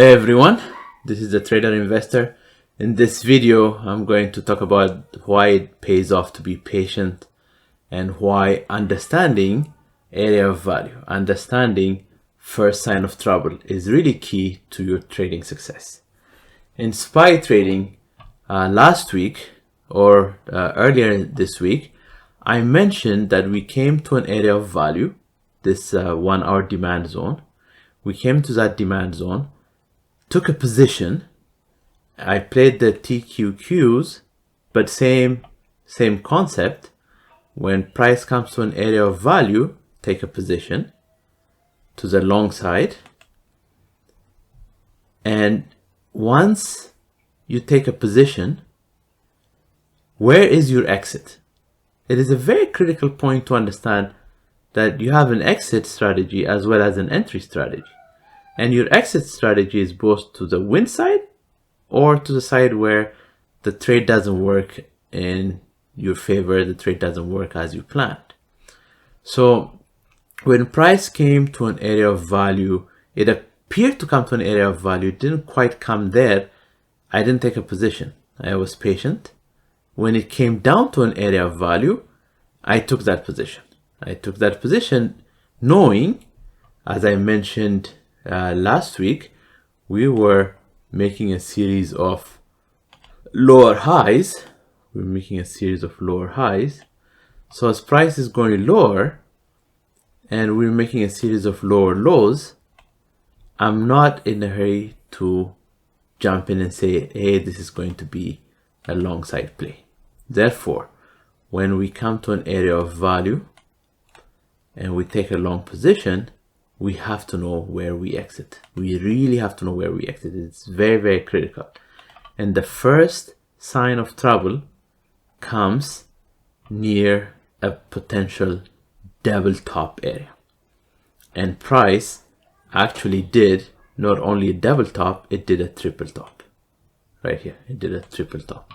Hey everyone, this is the Trader Investor. In this video, I'm going to talk about why it pays off to be patient and why understanding area of value, understanding first sign of trouble is really key to your trading success. In SPY trading, last week or earlier this week, I mentioned that we came to an area of value, this 1 hour demand zone. We came to that demand zone, took a position. I played the TQQs, but same concept. When price comes to an area of value, take a position to the long side. And once you take a position, where is your exit? It is a very critical point to understand that you have an exit strategy as well as an entry strategy. And your exit strategy is both to the win side or to the side where the trade doesn't work in your favor, the trade doesn't work as you planned. So when price came to an area of value, it appeared to come to an area of value, it didn't quite come there. I didn't take a position. I was patient. When it came down to an area of value, I took that position. I took that position knowing, as I mentioned last week, we were making a series of lower highs. We're making a series of lower highs. So as price is going lower and we're making a series of lower lows, I'm not in a hurry to jump in and say, hey, this is going to be a long side play. Therefore, when we come to an area of value and we take a long position, we have to know where we exit. We really have to know where we exit. It's very, very critical. And the first sign of trouble comes near a potential double top area. And price actually did not only a double top, it did a triple top. Right here, it did a triple top.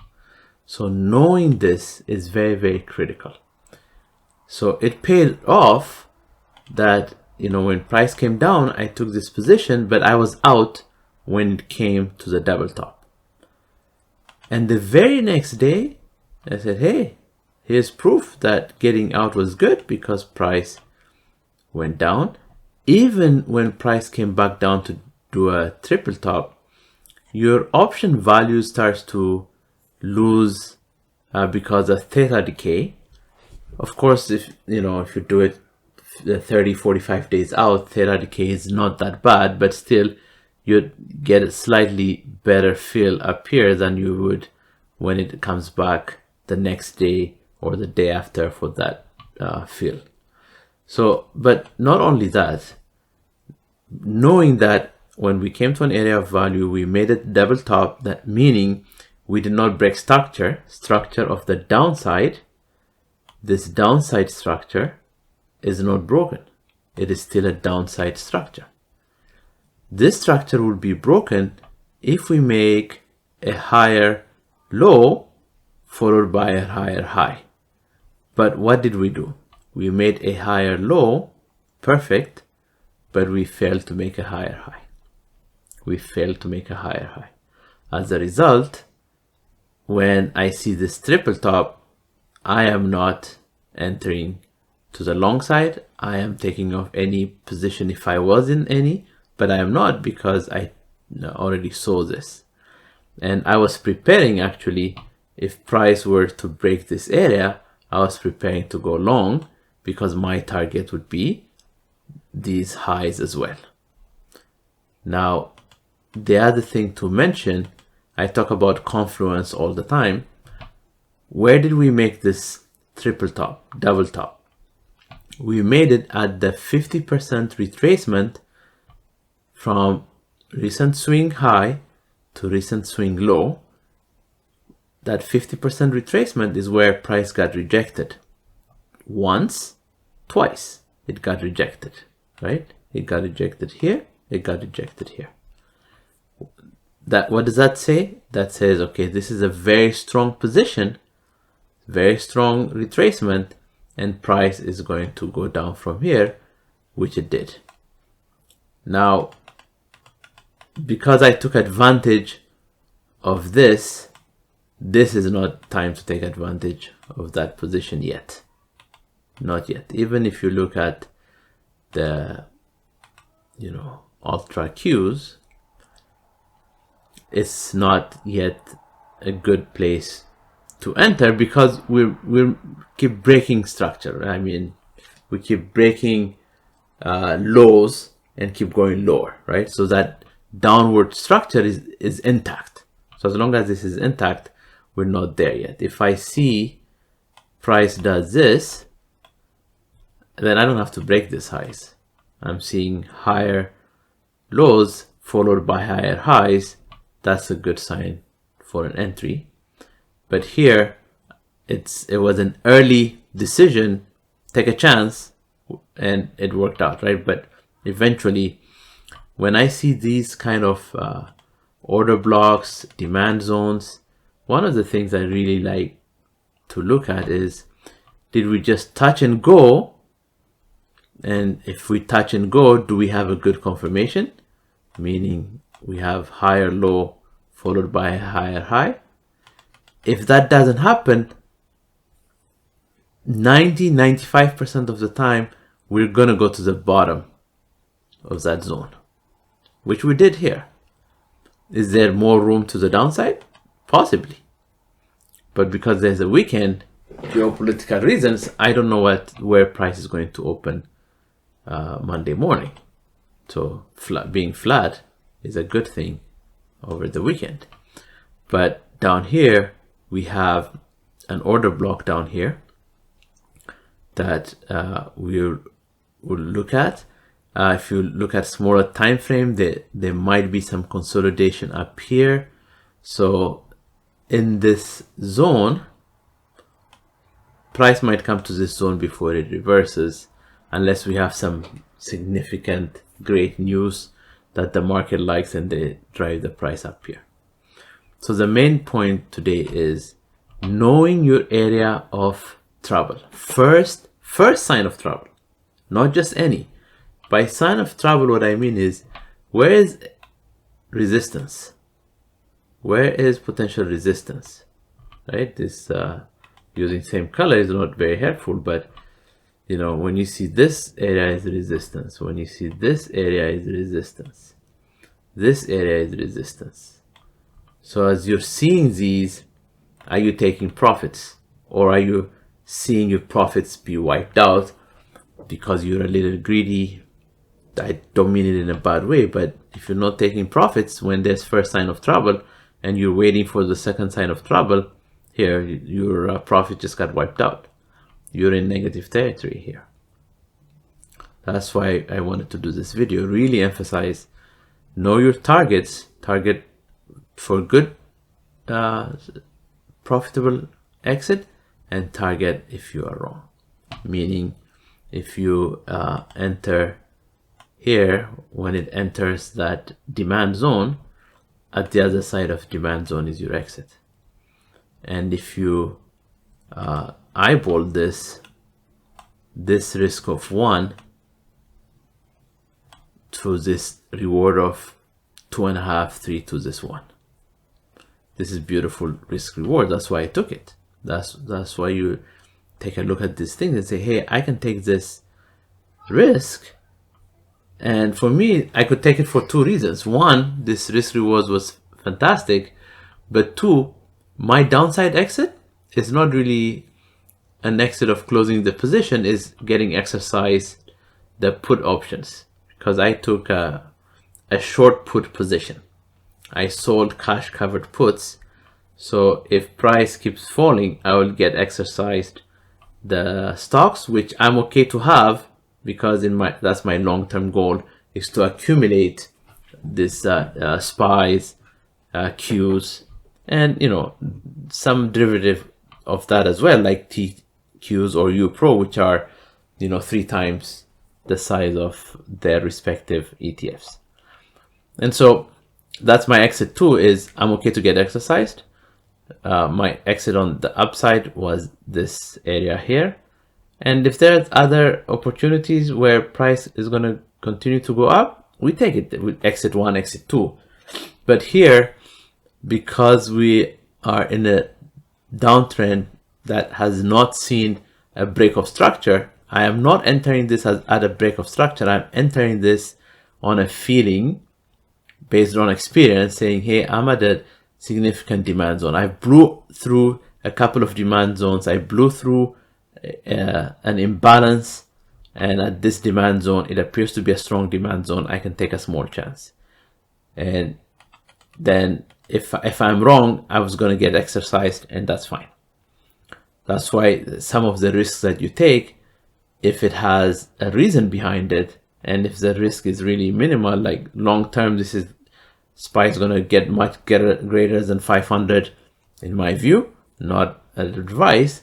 So knowing this is very, very critical. So it paid off that, when price came down, I took this position, but I was out when it came to the double top. And the very next day, I said, hey, here's proof that getting out was good because price went down. Even when price came back down to do a triple top, your option value starts to lose because of theta decay. Of course, if you do it 30-45 days out, theta decay is not that bad, but still you get a slightly better feel up here than you would when it comes back the next day or the day after for that feel. So, but not only that, knowing that when we came to an area of value, we made it double top, that meaning we did not break structure of the downside. This downside structure is not broken. It is still a downside structure. This structure will be broken if we make a higher low followed by a higher high. But what did we do? We made a higher low, perfect, but we failed to make a higher high. We failed to make a higher high. As a result, when I see this triple top, I am not entering to the long side. I am taking off any position if I was in any, but I am not because I already saw this. And I was preparing actually, if price were to break this area, I was preparing to go long because my target would be these highs as well. Now, the other thing to mention, I talk about confluence all the time. Where did we make this triple top, double top? We made it at the 50% retracement from recent swing high to recent swing low. That 50% retracement is where price got rejected. Once, twice, it got rejected, right? It got rejected here, it got rejected here. What does that say? That says, okay, this is a very strong position, very strong retracement, and price is going to go down from here, which it did. Now, because I took advantage of this, this is not time to take advantage of that position yet. Not yet. Even if you look at the, you know, ultra Qs, it's not yet a good place to enter because we keep breaking structure. I mean, we keep breaking lows and keep going lower, right? So that downward structure is intact. So as long as this is intact, we're not there yet. If I see price does this, then I don't have to break these highs. I'm seeing higher lows followed by higher highs. That's a good sign for an entry. But here, it was an early decision, take a chance, and it worked out, right? But eventually, when I see these kind of order blocks, demand zones, one of the things I really like to look at is, did we just touch and go? And if we touch and go, do we have a good confirmation? Meaning we have higher low followed by a higher high. If that doesn't happen, 95% of the time, we're gonna go to the bottom of that zone, which we did here. Is there more room to the downside? Possibly. But because there's a weekend, geopolitical reasons, I don't know where price is going to open Monday morning. So being flat is a good thing over the weekend. But down here, we have an order block down here that we'll look at. If you look at smaller time frame, there might be some consolidation up here. So in this zone, price might come to this zone before it reverses, unless we have some significant great news that the market likes and they drive the price up here. So the main point today is knowing your area of trouble. First sign of trouble, not just any. By sign of trouble, what I mean is, where is resistance? Where is potential resistance? Right? This using same color is not very helpful, but you know, when you see this area is resistance, when you see this area is resistance, this area is resistance. So as you're seeing these, are you taking profits, or are you seeing your profits be wiped out because you're a little greedy? I don't mean it in a bad way, but if you're not taking profits when there's first sign of trouble and you're waiting for the second sign of trouble, here your profit just got wiped out. You're in negative territory here. That's why I wanted to do this video. Really emphasize, know your targets, target for good profitable exit, and target if you are wrong. Meaning if you enter here, when it enters that demand zone, at the other side of demand zone is your exit. And if you eyeball this risk of 1 to this reward of 2.5, 3 to this 1. This is beautiful risk reward. That's why I took it. That's why you take a look at this thing and say, hey, I can take this risk. And for me, I could take it for 2 reasons. 1, this risk reward was fantastic, but 2, my downside exit is not really an exit of closing the position, is getting exercised the put options, because I took a short put position. I sold cash covered puts. So if price keeps falling, I will get exercised the stocks, which I'm okay to have, because that's my long-term goal, is to accumulate this SPYs, Qs, and you know, some derivative of that as well, like TQs or UPRO, which are, you know, 3 times the size of their respective ETFs. And so that's my exit too, is I'm okay to get exercised. My exit on the upside was this area here. And if there's other opportunities where price is going to continue to go up, we take it with exit 1, exit 2. But here, because we are in a downtrend that has not seen a break of structure, I am not entering this at a break of structure. I'm entering this on a feeling based on experience, saying, hey, I'm at a significant demand zone. I blew through a couple of demand zones. I blew through an imbalance, and at this demand zone, it appears to be a strong demand zone. I can take a small chance. And then if I'm wrong, I was going to get exercised, and that's fine. That's why some of the risks that you take, if it has a reason behind it, and if the risk is really minimal, like long term, this is SPY is going to get much greater than 500 in my view, not advice.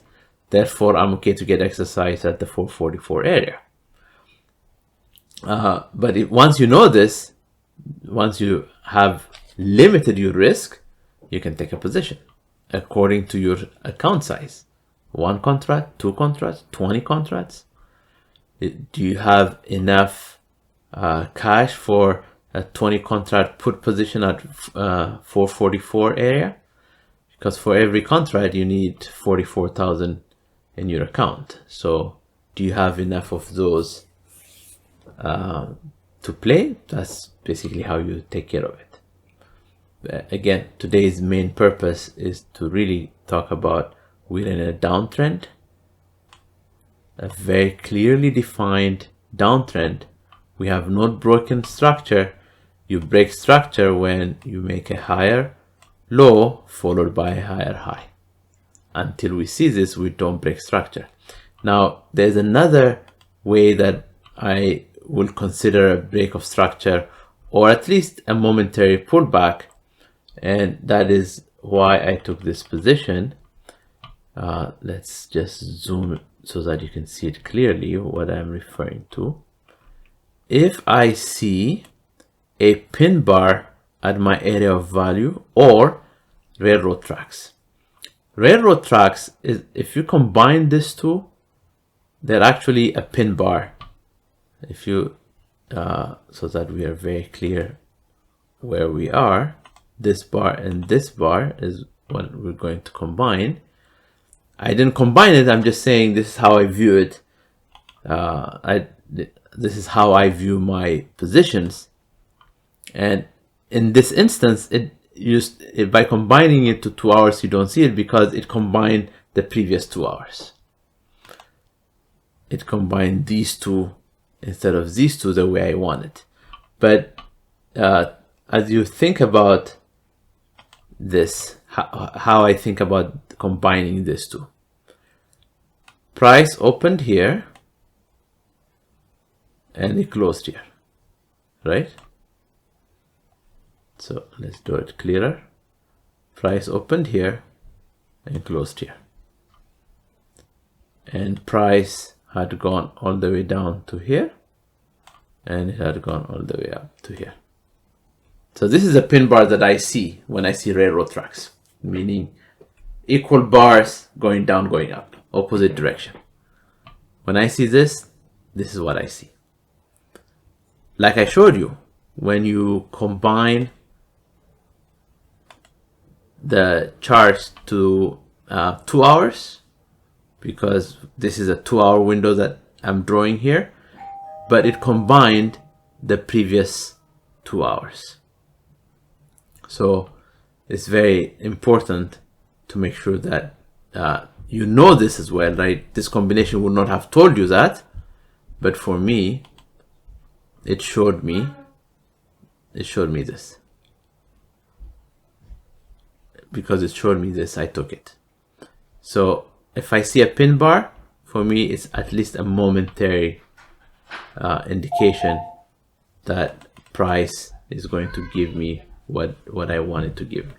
Therefore, I'm okay to get exercise at the 444 area. But once you know this, once you have limited your risk, you can take a position according to your account size. 1 contract, 2 contracts, 20 contracts. Do you have enough cash for a 20 contract put position at 444 area? Because for every contract you need 44,000 in your account. So do you have enough of those to play? That's basically how you take care of it. Again, today's main purpose is to really talk about we're in a downtrend, a very clearly defined downtrend. We have not broken structure. You break structure when you make a higher low followed by a higher high. Until we see this, we don't break structure. Now, there's another way that I will consider a break of structure, or at least a momentary pullback, and that is why I took this position. Let's just zoom so that you can see it clearly what I'm referring to. If I see a pin bar at my area of value or railroad tracks. Railroad tracks is, if you combine these two, they're actually a pin bar. If you, so that we are very clear where we are, this bar and this bar is what we're going to combine. I didn't combine it, I'm just saying this is how I view it. This is how I view my positions. And in this instance, by combining it to 2 hours, you don't see it because it combined the previous 2 hours. It combined these two instead of these two the way I want it. But as you think about this, how I think about combining these two. Price opened here and it closed here, right? So let's do it clearer. Price opened here and closed here. And price had gone all the way down to here and it had gone all the way up to here. So this is a pin bar that I see when I see railroad tracks, meaning equal bars going down, going up, opposite direction. When I see this, this is what I see. Like I showed you, when you combine the charts to 2 hours, because this is a 2 hour window that I'm drawing here, but it combined the previous 2 hours. So it's very important to make sure that you know this as well, right? This combination would not have told you that, but for me, it showed me this. Because it showed me this, I took it. So if I see a pin bar, for me, it's at least a momentary indication that price is going to give me what I wanted to give me.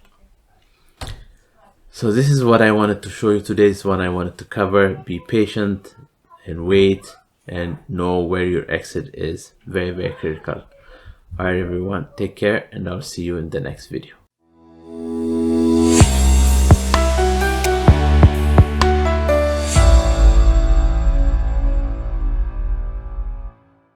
So this is what I wanted to show you today. This is what I wanted to cover. Be patient and wait and know where your exit is. Very, very critical. All right, everyone, take care, and I'll see you in the next video.